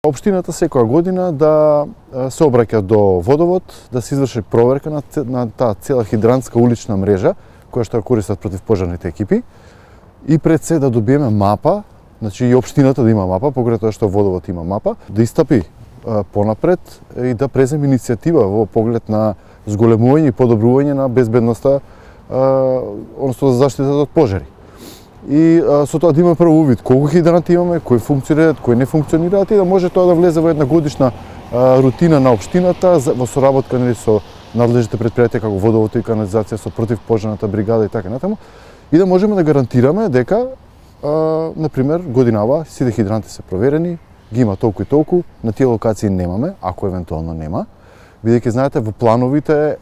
Општината секоја година да се обраќа до водовод, да се изврши проверка на таа цела хидрантска улична мрежа, која што ја користат противпожарните екипи, и пред се да добиеме мапа, значи и општината да има мапа, покрај тоа што водовод има мапа, да истапи понапред и да преземе иницијатива во поглед на зголемување и подобрување на безбедноста, односно за заштитата од пожари. И со тоа да има прво увид колку хидранти имаме, кои функционираат, кои не функционираат и да може тоа да влезе во една годишна рутина на општината во соработка со надлежните претпријатија како водовод и канализација, со противпожарната бригада и така натаму, и да можеме да гарантираме дека на пример годинава сите хидранти се проверени, ги има толку и толку, на тие локации немаме, ако евентуално нема, бидејќи знаете во плановите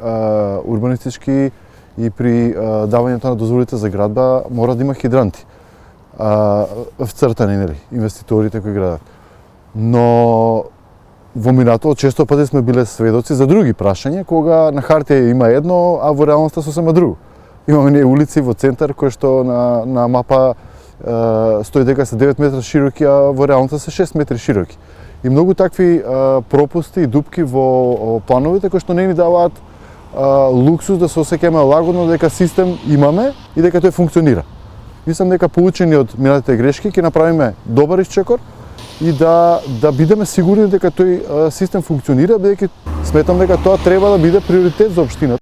урбанистички и при давањето на дозволите за градба мора да има хидранти вцртани, нели, инвеститорите кои градат. Но во минатото често пати сме биле сведоци за други прашања, кога на хартија има едно, а во реалноста сосема друго. Имаме ние улици во центар кои што на мапа стои дека се 9 метра широки, а во реалноста се 6 метри широки. И многу такви пропусти и дупки во плановите кои што не ни даваат луксус да се осеќаме лагодно дека систем имаме и дека тој функционира. Мислам дека поучени од минатите грешки ќе направиме добар исчекор и да бидеме сигурни дека тој систем функционира, бидејќи сметам дека тоа треба да биде приоритет за општината.